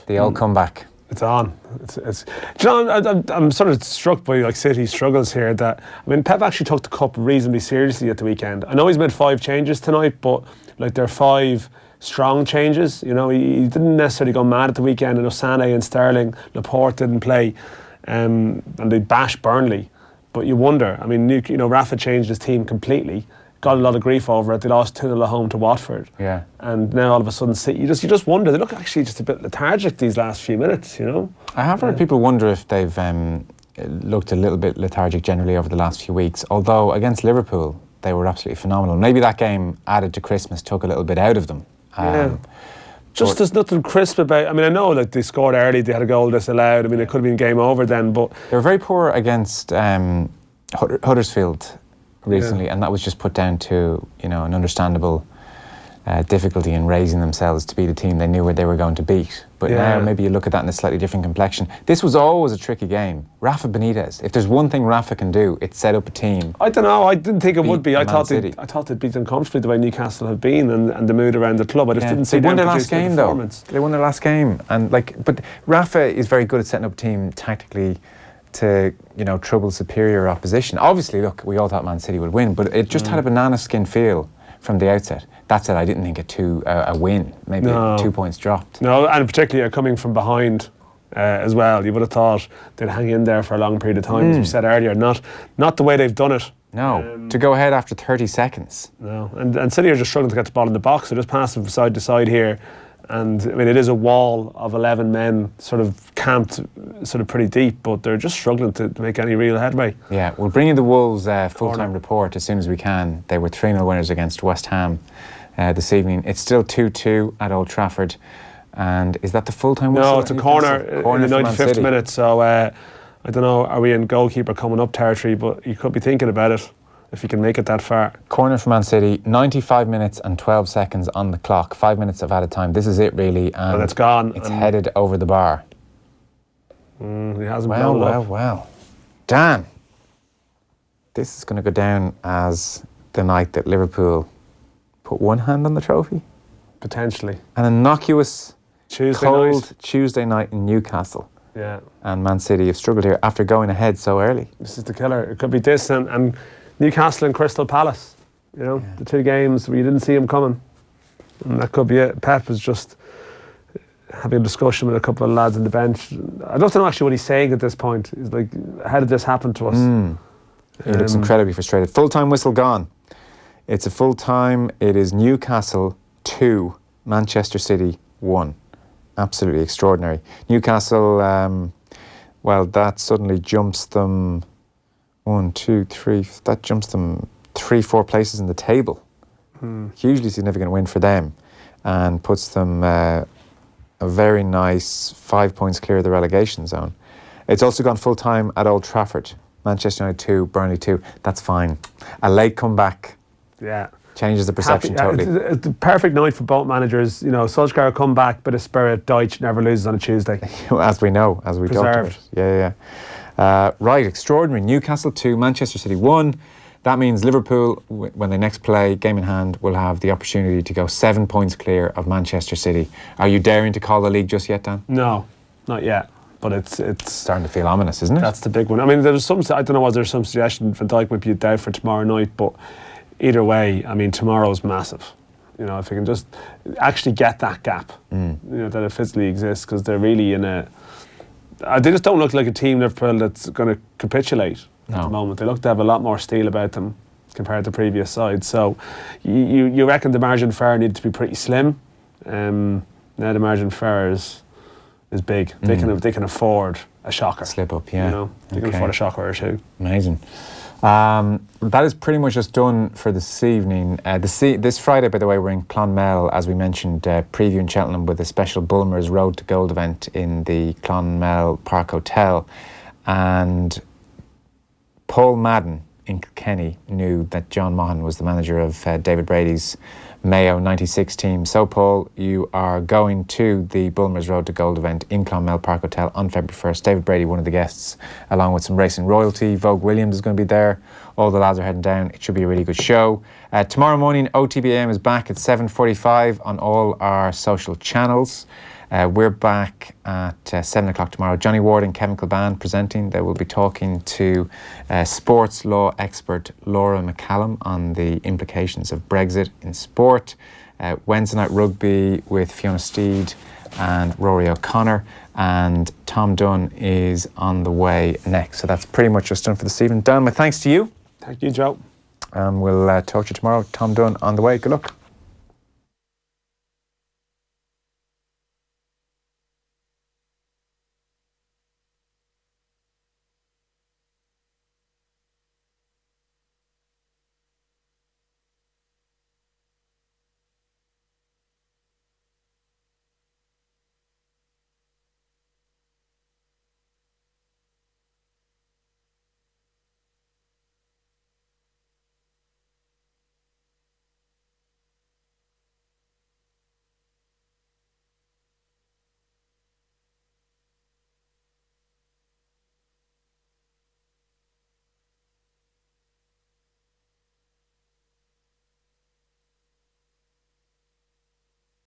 The old comeback. It's on. It's. Do you know, I'm sort of struck by like City's struggles here. That I mean, Pep actually took the cup reasonably seriously at the weekend. I know he's made 5 changes tonight, but like they're 5 strong changes. You know, he didn't necessarily go mad at the weekend. And Sané and Sterling, Laporte didn't play, and they bashed Burnley. But you wonder. I mean, Rafa changed his team completely. Got a lot of grief over it. They lost 2-0 at home to Watford. Yeah. And now all of a sudden, you just wonder. They look actually just a bit lethargic these last few minutes, you know. I have heard people wonder if they've looked a little bit lethargic generally over the last few weeks. Although against Liverpool, they were absolutely phenomenal. Maybe that game added to Christmas took a little bit out of them. Just there's nothing crisp about. I mean, I know that they scored early. They had a goal disallowed. I mean, it could have been game over then. But they were very poor against Huddersfield recently, and that was just put down to an understandable difficulty in raising themselves to be the team they knew where they were going to beat. But now maybe you look at that in a slightly different complexion. This was always a tricky game. Rafa Benitez, if there's one thing Rafa can do, it's set up a team. I don't know. I didn't think it would be. I thought they'd beat them comfortably the way Newcastle have been and the mood around the club. I just didn't see them. They won their last game though. They won their last game, and but Rafa is very good at setting up a team tactically to trouble superior opposition. Obviously, look, we all thought Man City would win, but it just had a banana skin feel from the outset. That said, I didn't think a win, maybe 2 points dropped. No, and particularly coming from behind as well. You would have thought they'd hang in there for a long period of time, as we said earlier. Not the way they've done it. No, to go ahead after 30 seconds. No, and City are just struggling to get the ball in the box. They're just passing from side to side here. And I mean, it is a wall of 11 men sort of camped sort of pretty deep, but they're just struggling to make any real headway. Yeah, we'll bring you the Wolves full-time report as soon as we can. They were 3-0 winners against West Ham this evening. It's still 2-2 at Old Trafford. And is that the full-time whistle? No, it's a corner in the 95th minute. So I don't know, are we in goalkeeper coming up territory? But you could be thinking about it if you can make it that far. Corner for Man City, 95 minutes and 12 seconds on the clock. 5 minutes of added time. This is it, really. And it's gone. It's headed over the bar. He hasn't blown it up. Well. Dan, this is going to go down as the night that Liverpool put one hand on the trophy. Potentially. An innocuous, cold night. Tuesday night in Newcastle. Yeah. And Man City have struggled here after going ahead so early. This is the killer. It could be this and Newcastle and Crystal Palace, the 2 games where you didn't see him coming. And that could be it. Pep was just having a discussion with a couple of lads on the bench. I don't know actually what he's saying at this point. He's like, how did this happen to us? He looks incredibly frustrated. Full-time whistle gone. It's a full-time. It is Newcastle 2, Manchester City 1. Absolutely extraordinary. Newcastle, that suddenly jumps them 1, 2, 3. That jumps them 3-4 places in the table. Hugely significant win for them, and puts them a very nice 5 points clear of the relegation zone. It's also gone full time at Old Trafford. Manchester United 2, Burnley 2. That's fine. A late comeback. Yeah. Changes the perception totally. It's the perfect night for both managers. You know, Solskjaer come back, bit of spirit. Deutsch never loses on a Tuesday. As we know, as we talked about. Yeah. Right, extraordinary. Newcastle 2, Manchester City 1. That means Liverpool, when they next play, game in hand, will have the opportunity to go 7 points clear of Manchester City. Are you daring to call the league just yet, Dan? No, not yet. But it's starting to feel ominous, isn't it? That's the big one. I mean, there's some. I don't know. Was there some suggestion Van Dijk might be out for tomorrow night? But either way, I mean, tomorrow's massive. You know, if you can just actually get that gap, you know, that it physically exists, because they're really in a. They just don't look like a team, Liverpool, that's going to capitulate at the moment. They look to have a lot more steel about them compared to previous sides. So, you reckon the margin for error needed to be pretty slim. Now the margin for error is big. They can afford a shocker. Slip up, yeah. You know, they can afford a shocker or two. Amazing. That is pretty much just done for this evening. This Friday, by the way, we're in Clonmel, as we mentioned, previewing Cheltenham with a special Bulmers Road to Gold event in the Clonmel Park Hotel. And Paul Madden in Kilkenny knew that John Mahon was the manager of David Brady's Mayo 96 team. So, Paul, you are going to the Bulmers Road to Gold event in Clonmel Park Hotel on February 1st. David Brady, one of the guests, along with some racing royalty. Vogue Williams is going to be there. All the lads are heading down. It should be a really good show. Tomorrow morning, OTBAM is back at 7:45 on all our social channels. We're back at 7 o'clock tomorrow. Johnny Ward and Kevin Kilban presenting. They will be talking to sports law expert Laura McCallum on the implications of Brexit in sport. Wednesday night rugby with Fiona Steed and Rory O'Connor. And Tom Dunn is on the way next. So that's pretty much just done for this evening. Dan, my thanks to you. Thank you, Joe. And we'll talk to you tomorrow. Tom Dunn on the way. Good luck.